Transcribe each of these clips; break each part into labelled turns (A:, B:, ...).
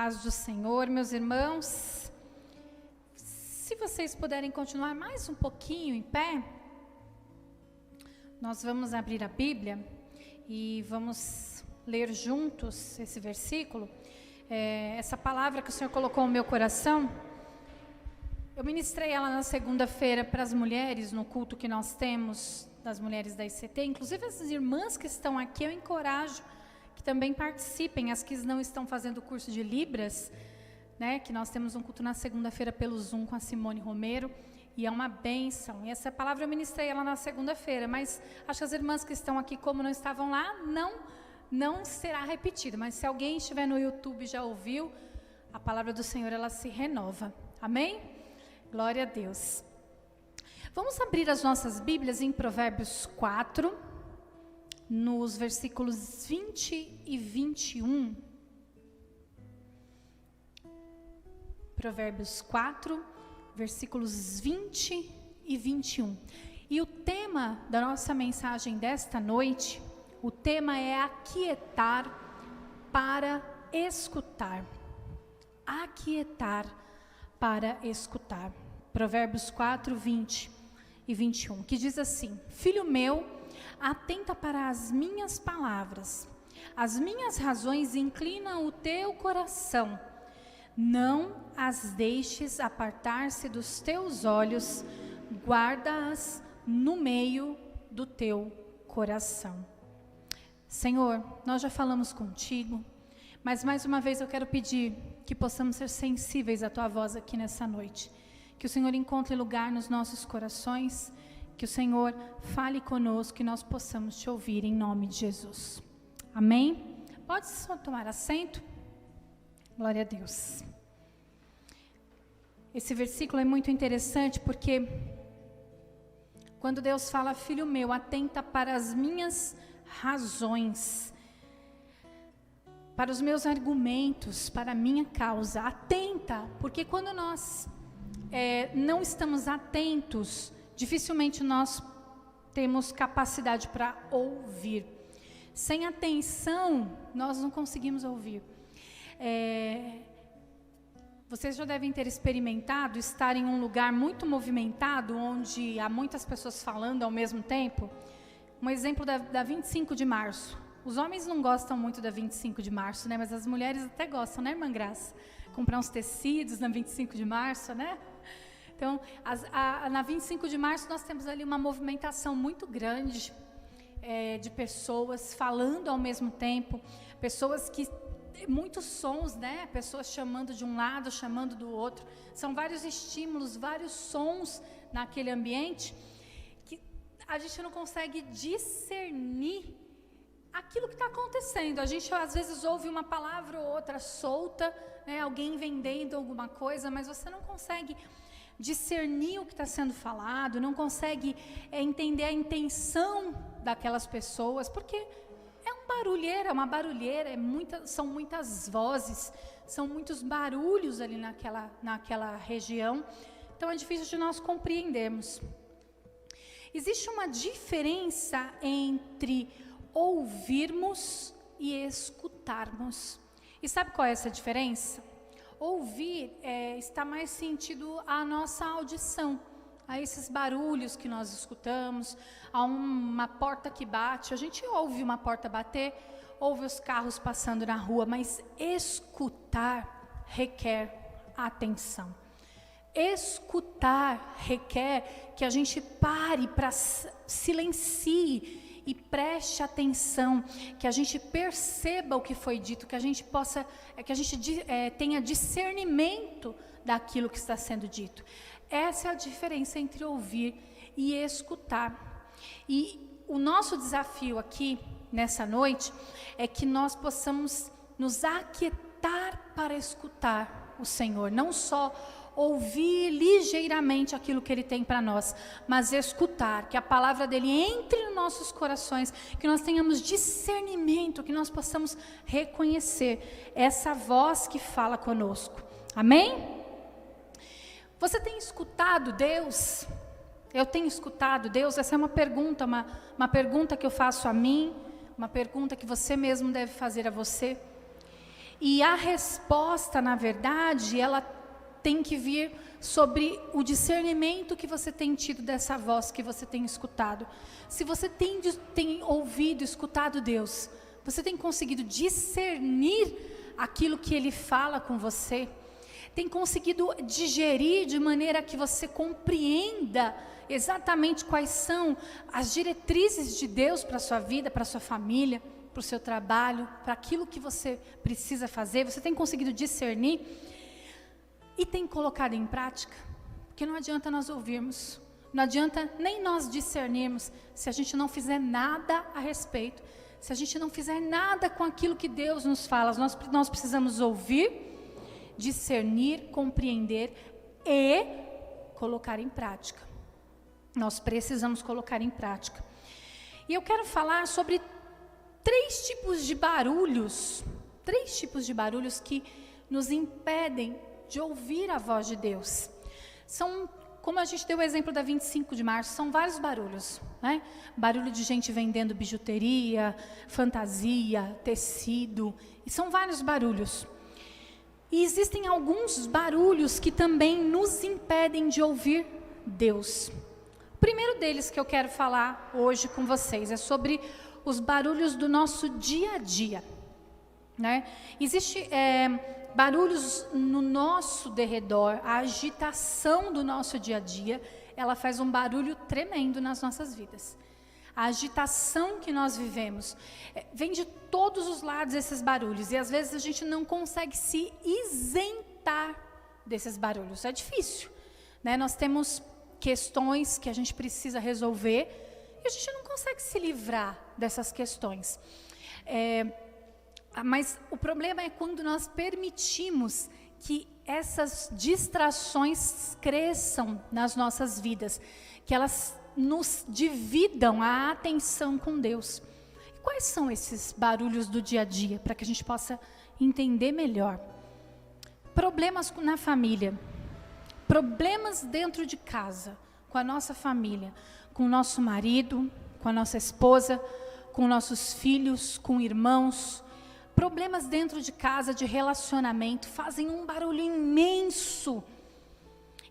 A: paz do Senhor, meus irmãos. Se vocês puderem continuar mais um pouquinho em pé, nós vamos abrir a Bíblia e vamos ler juntos esse versículo. Essa palavra que o Senhor colocou no meu coração, eu ministrei ela na segunda-feira para as mulheres, no culto que nós temos das mulheres da ICT. Inclusive as irmãs que estão aqui, eu encorajo que também participem, as que não estão fazendo o curso de Libras, né, que nós temos um culto na segunda-feira pelo Zoom com a Simone Romero, e é uma bênção. E essa palavra eu ministrei ela na segunda-feira, mas acho que as irmãs que estão aqui, como não estavam lá, não será repetida, mas se alguém estiver no YouTube e já ouviu, a palavra do Senhor, ela se renova. Amém? Glória a Deus. Vamos abrir as nossas Bíblias em Provérbios 4, nos versículos 20 e 21. Provérbios 4, versículos 20 e 21. E o tema da nossa mensagem desta noite, o tema é aquietar para escutar. Aquietar para escutar. Provérbios 4, 20 e 21, que diz assim: Filho meu, atenta para as minhas palavras, as minhas razões inclinam o teu coração. Não as deixes apartar-se dos teus olhos, guarda-as no meio do teu coração. Senhor, nós já falamos contigo, mas mais uma vez eu quero pedir que possamos ser sensíveis à tua voz aqui nessa noite. Que o Senhor encontre lugar nos nossos corações, que o Senhor fale conosco, que nós possamos te ouvir em nome de Jesus. Amém? Pode só tomar assento? Glória a Deus. Esse versículo é muito interessante porque quando Deus fala, filho meu, atenta para as minhas razões, para os meus argumentos, para a minha causa, atenta, porque quando nós não estamos atentos, dificilmente nós temos capacidade para ouvir. Sem atenção, nós não conseguimos ouvir. Vocês já devem ter experimentado estar em um lugar muito movimentado, onde há muitas pessoas falando ao mesmo tempo. Um exemplo da 25 de março. Os homens não gostam muito da 25 de março, né? Mas as mulheres até gostam, né, irmã Graça? Comprar uns tecidos na 25 de março, né? Então, na 25 de março, nós temos ali uma movimentação muito grande de pessoas falando ao mesmo tempo, pessoas que, muitos sons, né? Pessoas chamando de um lado, chamando do outro. São vários estímulos, vários sons naquele ambiente, que a gente não consegue discernir aquilo que está acontecendo. A gente, às vezes, ouve uma palavra ou outra solta, né? Alguém vendendo alguma coisa, mas você não consegue discernir o que está sendo falado, não consegue entender a intenção daquelas pessoas, porque é um barulheiro, é uma barulheira, são muitas vozes, são muitos barulhos ali naquela região, então é difícil de nós compreendermos. Existe uma diferença entre ouvirmos e escutarmos. E sabe qual é essa diferença? Ouvir está mais sentido à nossa audição, a esses barulhos que nós escutamos, a uma porta que bate. A gente ouve uma porta bater, ouve os carros passando na rua, mas escutar requer atenção. Escutar requer que a gente pare, para silencie e preste atenção, que a gente perceba o que foi dito, que a gente tenha discernimento daquilo que está sendo dito. Essa é a diferença entre ouvir e escutar. E o nosso desafio aqui, nessa noite, é que nós possamos nos aquietar para escutar o Senhor, não só ouvir ligeiramente aquilo que Ele tem para nós, mas escutar, que a palavra dEle entre nos nossos corações, que nós tenhamos discernimento, que nós possamos reconhecer essa voz que fala conosco. Amém? Você tem escutado Deus? Eu tenho escutado Deus? Essa é uma pergunta, uma pergunta que eu faço a mim, uma pergunta que você mesmo deve fazer a você. E a resposta, na verdade, ela tem que vir sobre o discernimento que você tem tido dessa voz que você tem escutado. Se você tem ouvido, escutado Deus, você tem conseguido discernir aquilo que Ele fala com você? Tem conseguido digerir de maneira que você compreenda exatamente quais são as diretrizes de Deus para a sua vida, para a sua família, para o seu trabalho, para aquilo que você precisa fazer? Você tem conseguido discernir e tem colocado em prática? Porque não adianta nós ouvirmos, não adianta nem nós discernirmos se a gente não fizer nada a respeito, se a gente não fizer nada com aquilo que Deus nos fala. Nós precisamos ouvir, discernir, compreender e colocar em prática. Nós precisamos colocar em prática. E eu quero falar sobre três tipos de barulhos que nos impedem de ouvir a voz de Deus. São, como a gente deu o exemplo da 25 de março, são vários barulhos, né? Barulho de gente vendendo bijuteria, fantasia, tecido, e são vários barulhos. E existem alguns barulhos que também nos impedem de ouvir Deus. O primeiro deles que eu quero falar hoje com vocês é sobre os barulhos do nosso dia a dia, né? Existe barulhos no nosso derredor, a agitação do nosso dia a dia, ela faz um barulho tremendo nas nossas vidas. A agitação que nós vivemos, vem de todos os lados esses barulhos, e às vezes a gente não consegue se isentar desses barulhos, é difícil, né? Nós temos questões que a gente precisa resolver, e a gente não consegue se livrar dessas questões. Mas o problema é quando nós permitimos que essas distrações cresçam nas nossas vidas, que elas nos dividam a atenção com Deus. E quais são esses barulhos do dia a dia, para que a gente possa entender melhor? Problemas na família, problemas dentro de casa, com a nossa família, com o nosso marido, com a nossa esposa, com nossos filhos, com irmãos. Problemas dentro de casa, de relacionamento, fazem um barulho imenso,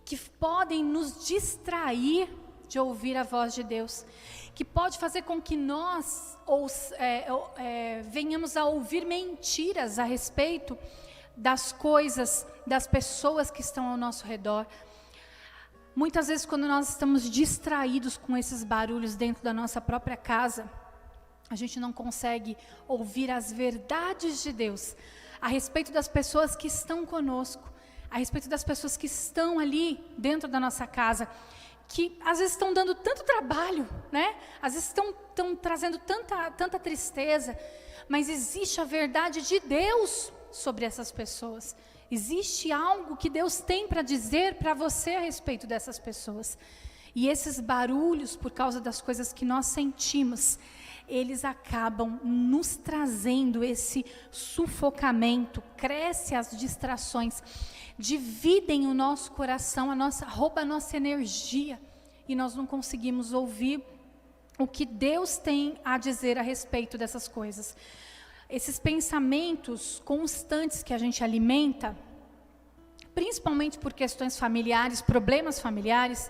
A: que podem nos distrair de ouvir a voz de Deus, que pode fazer com que nós venhamos a ouvir mentiras a respeito das coisas, das pessoas que estão ao nosso redor. Muitas vezes, quando nós estamos distraídos com esses barulhos dentro da nossa própria casa, a gente não consegue ouvir as verdades de Deus a respeito das pessoas que estão conosco, a respeito das pessoas que estão ali dentro da nossa casa, que às vezes estão dando tanto trabalho, né? Às vezes estão trazendo tanta tristeza, mas existe a verdade de Deus sobre essas pessoas. Existe algo que Deus tem para dizer para você a respeito dessas pessoas. E esses barulhos, por causa das coisas que nós sentimos, eles acabam nos trazendo esse sufocamento, cresce as distrações, dividem o nosso coração, rouba a nossa energia, e nós não conseguimos ouvir o que Deus tem a dizer a respeito dessas coisas. Esses pensamentos constantes que a gente alimenta, principalmente por questões familiares, problemas familiares,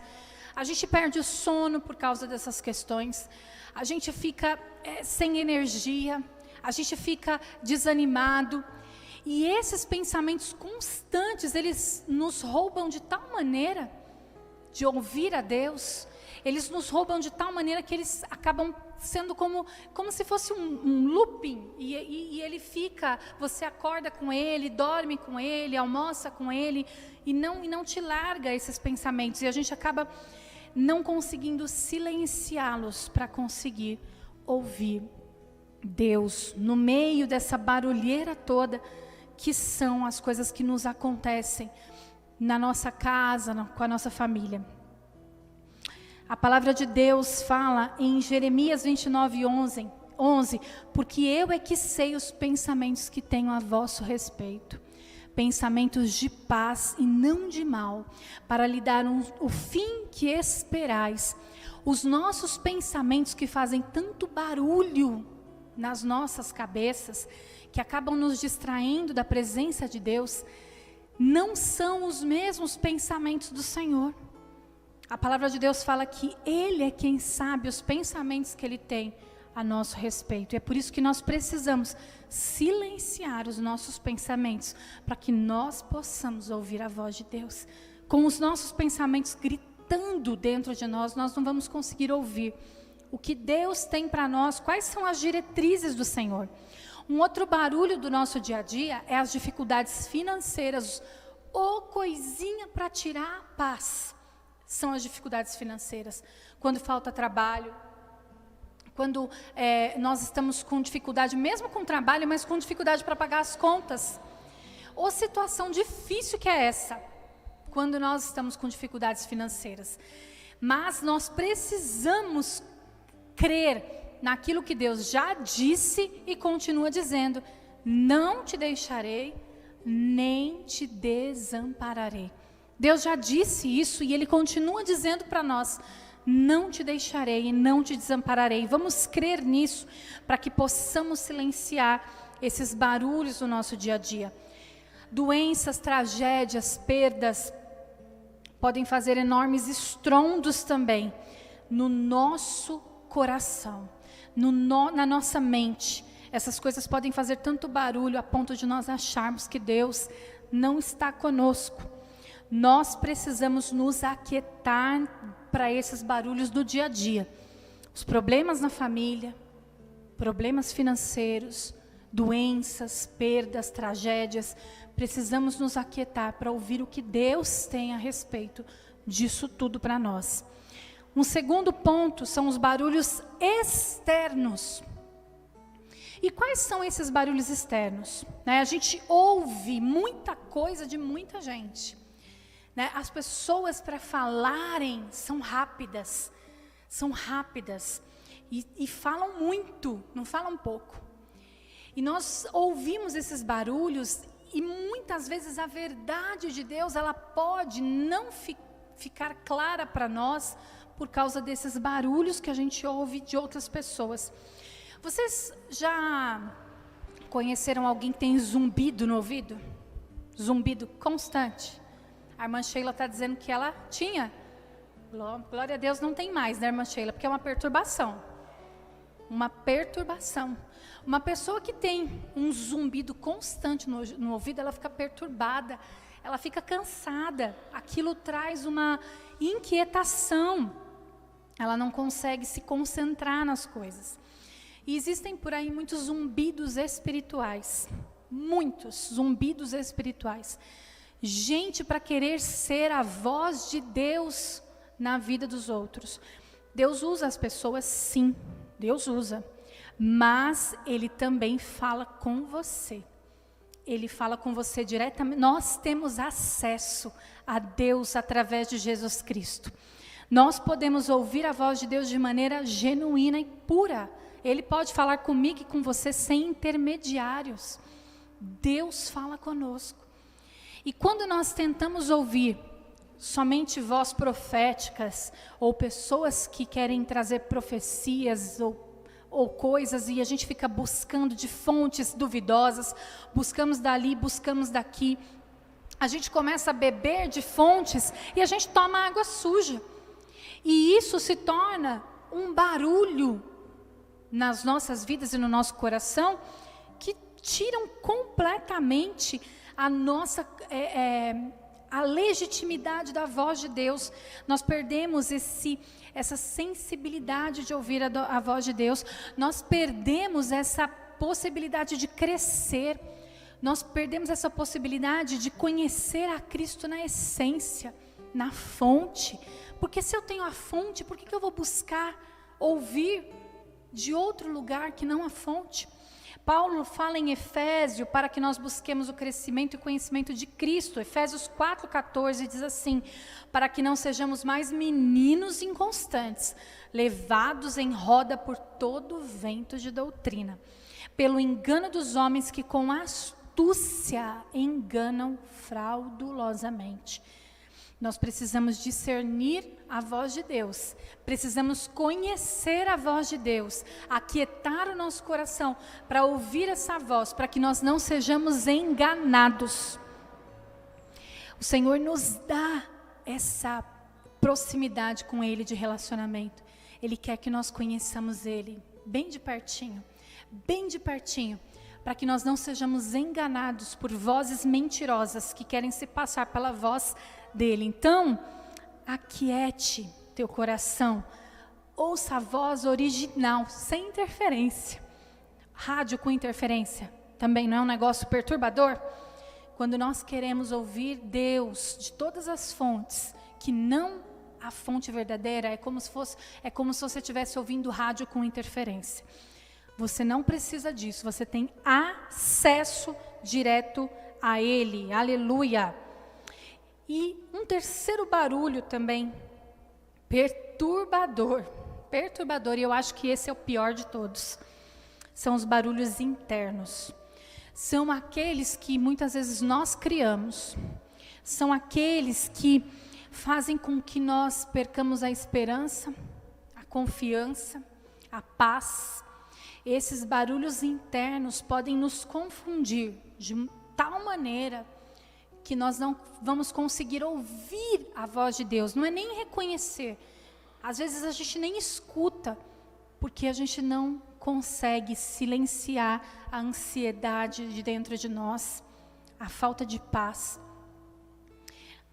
A: a gente perde o sono por causa dessas questões, a gente fica sem energia, a gente fica desanimado, e esses pensamentos constantes, eles nos roubam de tal maneira de ouvir a Deus, eles nos roubam de tal maneira que eles acabam sendo como se fosse um looping, e ele fica, você acorda com ele, dorme com ele, almoça com ele, e não te larga esses pensamentos, e a gente acaba não conseguindo silenciá-los para conseguir ouvir Deus no meio dessa barulheira toda, que são as coisas que nos acontecem na nossa casa, com a nossa família. A palavra de Deus fala em Jeremias 29:11, porque eu é que sei os pensamentos que tenho a vosso respeito, pensamentos de paz e não de mal, para lhe dar o fim que esperais. Os nossos pensamentos que fazem tanto barulho nas nossas cabeças, que acabam nos distraindo da presença de Deus, não são os mesmos pensamentos do Senhor. A palavra de Deus fala que Ele é quem sabe os pensamentos que Ele tem a nosso respeito. E é por isso que nós precisamos silenciar os nossos pensamentos, para que nós possamos ouvir a voz de Deus. Com os nossos pensamentos gritando dentro de nós, nós não vamos conseguir ouvir o que Deus tem para nós, quais são as diretrizes do Senhor. Um outro barulho do nosso dia a dia é as dificuldades financeiras, ou coisinha para tirar a paz, são as dificuldades financeiras. Quando falta trabalho, quando nós estamos com dificuldade, mesmo com trabalho, mas com dificuldade para pagar as contas. Ou situação difícil que é essa, quando nós estamos com dificuldades financeiras. Mas nós precisamos crer naquilo que Deus já disse e continua dizendo: não te deixarei, nem te desampararei. Deus já disse isso e Ele continua dizendo para nós: não te deixarei e não te desampararei. Vamos crer nisso, para que possamos silenciar esses barulhos do nosso dia a dia. Doenças, tragédias, perdas podem fazer enormes estrondos também no nosso coração, na nossa mente. Essas coisas podem fazer tanto barulho a ponto de nós acharmos que Deus não está conosco. Nós precisamos nos aquietar para esses barulhos do dia a dia. Os problemas na família, problemas financeiros, doenças, perdas, tragédias. Precisamos nos aquietar para ouvir o que Deus tem a respeito disso tudo para nós. Um segundo ponto são os barulhos externos. E quais são esses barulhos externos? A gente ouve muita coisa de muita gente. As pessoas, para falarem, são rápidas e falam muito, não falam pouco. E nós ouvimos esses barulhos e muitas vezes a verdade de Deus, ela pode não ficar clara para nós por causa desses barulhos que a gente ouve de outras pessoas. Vocês já conheceram alguém que tem zumbido no ouvido? Zumbido constante. A irmã Sheila está dizendo que ela tinha. Glória a Deus, não tem mais, né, irmã Sheila? Porque é uma perturbação. Uma perturbação. Uma pessoa que tem um zumbido constante no ouvido, ela fica perturbada, ela fica cansada. Aquilo traz uma inquietação. Ela não consegue se concentrar nas coisas. E existem por aí muitos zumbidos espirituais. Muitos zumbidos espirituais. Gente para querer ser a voz de Deus na vida dos outros. Deus usa as pessoas, sim. Deus usa. Mas Ele também fala com você. Ele fala com você diretamente. Nós temos acesso a Deus através de Jesus Cristo. Nós podemos ouvir a voz de Deus de maneira genuína e pura. Ele pode falar comigo e com você sem intermediários. Deus fala conosco. E quando nós tentamos ouvir somente vozes proféticas, ou pessoas que querem trazer profecias ou coisas, e a gente fica buscando de fontes duvidosas, buscamos dali, buscamos daqui, a gente começa a beber de fontes e a gente toma água suja. E isso se torna um barulho nas nossas vidas e no nosso coração, que tiram completamente a nossa a legitimidade da voz de Deus. Nós perdemos essa sensibilidade de ouvir a voz de Deus. Nós perdemos essa possibilidade de crescer. Nós perdemos essa possibilidade de conhecer a Cristo na essência, na fonte. Porque se eu tenho a fonte, por que eu vou buscar ouvir de outro lugar que não a fonte? Paulo fala em Efésios para que nós busquemos o crescimento e conhecimento de Cristo. Efésios 4,14 diz assim: para que não sejamos mais meninos inconstantes, levados em roda por todo vento de doutrina, pelo engano dos homens que com astúcia enganam fraudulosamente. Nós precisamos discernir a voz de Deus, precisamos conhecer a voz de Deus, aquietar o nosso coração para ouvir essa voz, para que nós não sejamos enganados. O Senhor nos dá essa proximidade com Ele de relacionamento. Ele quer que nós conheçamos Ele bem de pertinho, para que nós não sejamos enganados por vozes mentirosas que querem se passar pela voz dele. Então, aquiete teu coração, ouça a voz original, sem interferência. Rádio com interferência também não é um negócio perturbador? Quando nós queremos ouvir Deus de todas as fontes, que não a fonte verdadeira, é como se você estivesse ouvindo rádio com interferência. Você não precisa disso, você tem acesso direto a Ele, aleluia. E um terceiro barulho também, perturbador, e eu acho que esse é o pior de todos, são os barulhos internos. São aqueles que muitas vezes nós criamos, são aqueles que fazem com que nós percamos a esperança, a confiança, a paz. Esses barulhos internos podem nos confundir de tal maneira que nós não vamos conseguir ouvir a voz de Deus, não é nem reconhecer. Às vezes a gente nem escuta, porque a gente não consegue silenciar a ansiedade de dentro de nós, a falta de paz.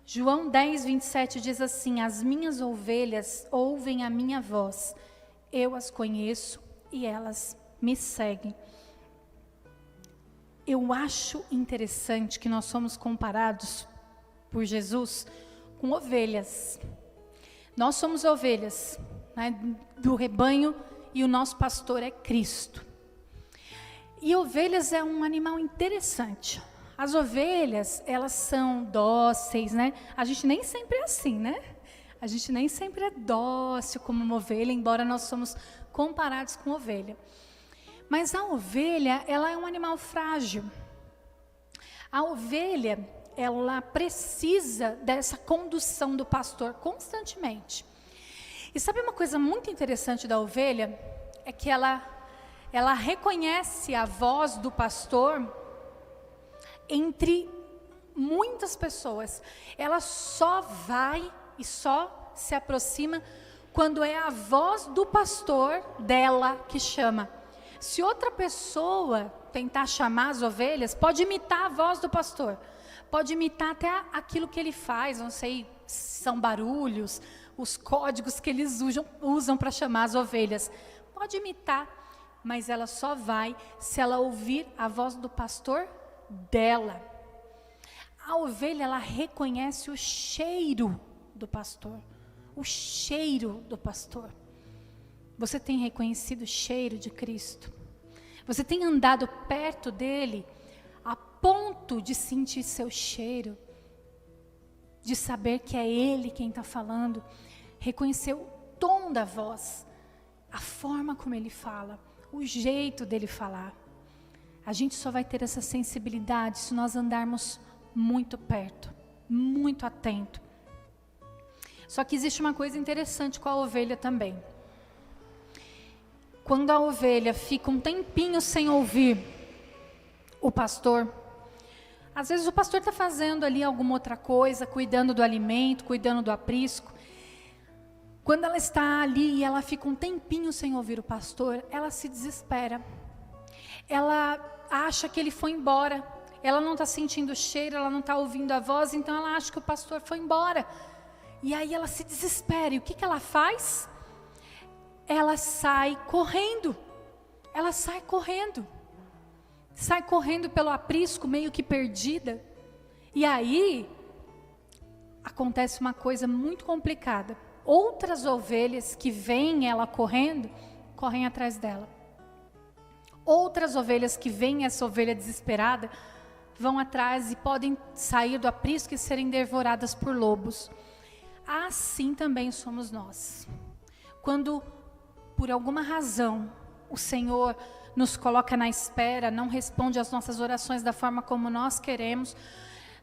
A: João 10, 27 diz assim: as minhas ovelhas ouvem a minha voz, eu as conheço e elas me seguem. Eu acho interessante que nós somos comparados por Jesus com ovelhas. Nós somos ovelhas, né, do rebanho, e o nosso pastor é Cristo. E ovelhas é um animal interessante. As ovelhas, elas são dóceis, né? A gente nem sempre é assim, né? A gente nem sempre é dócil como uma ovelha, embora nós somos comparados com ovelha. Mas a ovelha, ela é um animal frágil. A ovelha, ela precisa dessa condução do pastor constantemente. E sabe uma coisa muito interessante da ovelha? É que ela reconhece a voz do pastor entre muitas pessoas. Ela só vai e só se aproxima quando é a voz do pastor dela que chama. Se outra pessoa tentar chamar as ovelhas, pode imitar a voz do pastor, pode imitar até aquilo que ele faz, não sei, são barulhos, os códigos que eles usam para chamar as ovelhas. Pode imitar, mas ela só vai se ela ouvir a voz do pastor dela. A ovelha, ela reconhece o cheiro do pastor. O cheiro do pastor. Você tem reconhecido o cheiro de Cristo? Você tem andado perto dele a ponto de sentir seu cheiro? De saber que é ele quem está falando? Reconhecer o tom da voz, a forma como ele fala, o jeito dele falar. A gente só vai ter essa sensibilidade se nós andarmos muito perto, muito atento. Só que existe uma coisa interessante com a ovelha também. Quando a ovelha fica um tempinho sem ouvir o pastor, às vezes o pastor está fazendo ali alguma outra coisa, cuidando do alimento, cuidando do aprisco. Quando ela está ali e ela fica um tempinho sem ouvir o pastor, ela se desespera. Ela acha que ele foi embora. Ela não está sentindo o cheiro, ela não está ouvindo a voz, então ela acha que o pastor foi embora. E aí ela se desespera. E o que ela faz? Ela sai correndo. Ela sai correndo. Sai correndo pelo aprisco, meio que perdida. E aí acontece uma coisa muito complicada. Outras ovelhas que veem ela correndo, correm atrás dela. Outras ovelhas que veem essa ovelha desesperada, vão atrás e podem sair do aprisco e serem devoradas por lobos. Assim também somos nós. Quando, por alguma razão, o Senhor nos coloca na espera, não responde às nossas orações da forma como nós queremos,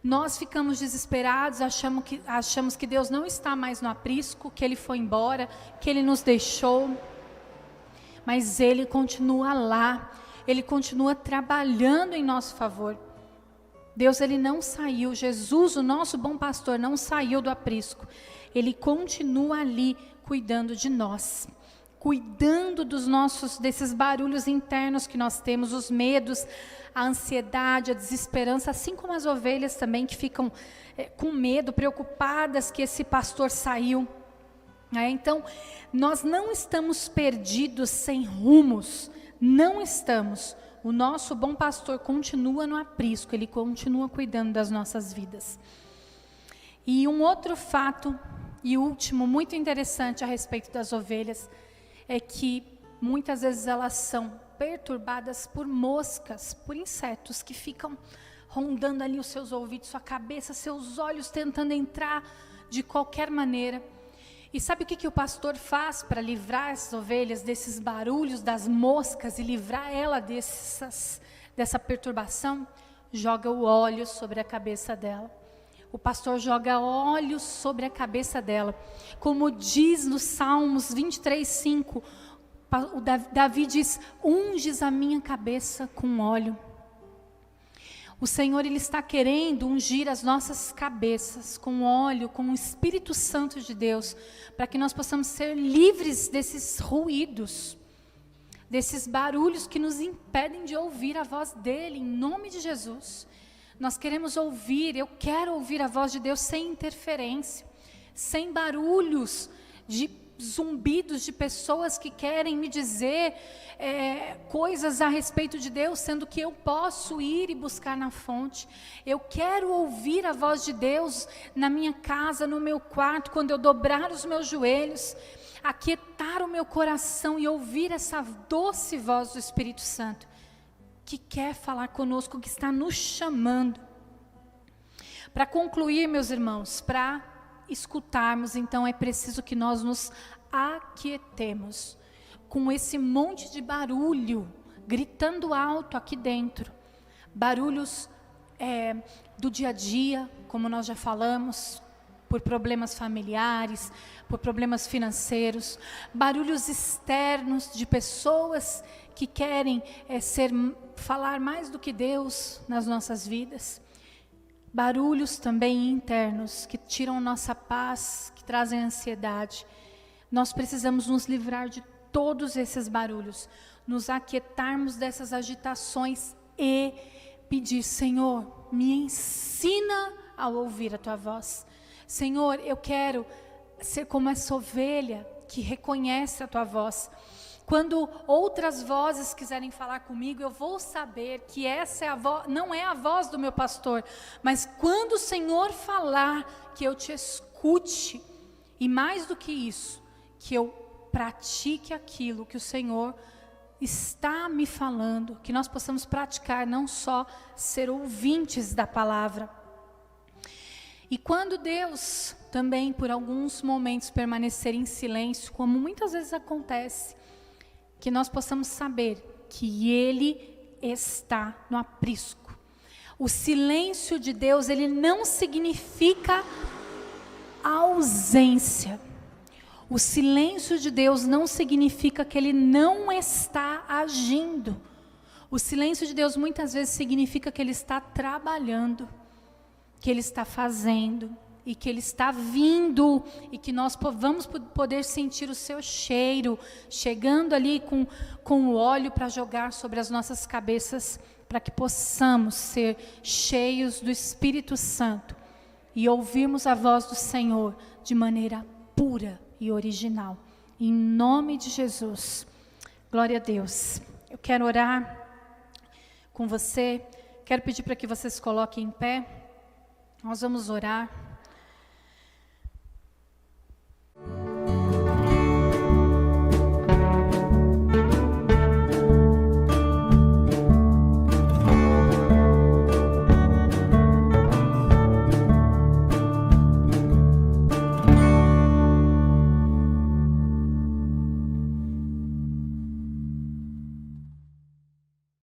A: Nós ficamos desesperados, achamos que Deus não está mais no aprisco, que Ele foi embora, que Ele nos deixou. Mas Ele continua lá, Ele continua trabalhando em nosso favor. Deus, Ele não saiu, Jesus, o nosso bom pastor, não saiu do aprisco. Ele continua ali, cuidando de nós, cuidando desses barulhos internos que nós temos, os medos, a ansiedade, a desesperança, assim como as ovelhas também que ficam com medo, preocupadas que esse pastor saiu. Então, nós não estamos perdidos, sem rumos, não estamos. O nosso bom pastor continua no aprisco, ele continua cuidando das nossas vidas. E um outro fato, e último, muito interessante a respeito das ovelhas, é que muitas vezes elas são perturbadas por moscas, por insetos que ficam rondando ali os seus ouvidos, sua cabeça, seus olhos, tentando entrar de qualquer maneira. E sabe o que o pastor faz para livrar as ovelhas desses barulhos, das moscas, e livrar ela dessa perturbação? Joga o óleo sobre a cabeça dela. O pastor joga óleo sobre a cabeça dela. Como diz no Salmos 23:5, Davi diz: unges a minha cabeça com óleo. O Senhor, Ele está querendo ungir as nossas cabeças com óleo, com o Espírito Santo de Deus, para que nós possamos ser livres desses ruídos, desses barulhos que nos impedem de ouvir a voz dEle, em nome de Jesus. Nós queremos ouvir, eu quero ouvir a voz de Deus sem interferência, sem barulhos de zumbidos de pessoas que querem me dizer coisas a respeito de Deus, sendo que eu posso ir e buscar na fonte. Eu quero ouvir a voz de Deus na minha casa, no meu quarto, quando eu dobrar os meus joelhos, aquietar o meu coração e ouvir essa doce voz do Espírito Santo, que quer falar conosco, que está nos chamando. Para concluir, meus irmãos, para escutarmos, então é preciso que nós nos aquietemos com esse monte de barulho, gritando alto aqui dentro, barulhos do dia a dia, como nós já falamos, por problemas familiares, por problemas financeiros, barulhos externos de pessoas que querem falar mais do que Deus nas nossas vidas, barulhos também internos que tiram nossa paz, que trazem ansiedade. Nós precisamos nos livrar de todos esses barulhos, nos aquietarmos dessas agitações e pedir: Senhor, me ensina a ouvir a Tua voz. Senhor, eu quero ser como essa ovelha que reconhece a Tua voz. Quando outras vozes quiserem falar comigo, eu vou saber que essa não é a voz do meu pastor, mas quando o Senhor falar, que eu te escute, e mais do que isso, que eu pratique aquilo que o Senhor está me falando, que nós possamos praticar, não só ser ouvintes da palavra. E quando Deus também, por alguns momentos, permanecer em silêncio, como muitas vezes acontece, que nós possamos saber que Ele está no aprisco. O silêncio de Deus, ele não significa ausência. O silêncio de Deus não significa que Ele não está agindo. O silêncio de Deus muitas vezes significa que Ele está trabalhando, que Ele está fazendo, e que Ele está vindo, e que nós vamos poder sentir o seu cheiro, chegando ali com o óleo para jogar sobre as nossas cabeças, para que possamos ser cheios do Espírito Santo, e ouvirmos a voz do Senhor de maneira pura e original, em nome de Jesus. Glória a Deus. Eu quero orar com você, quero pedir para que você se coloque em pé, nós vamos orar.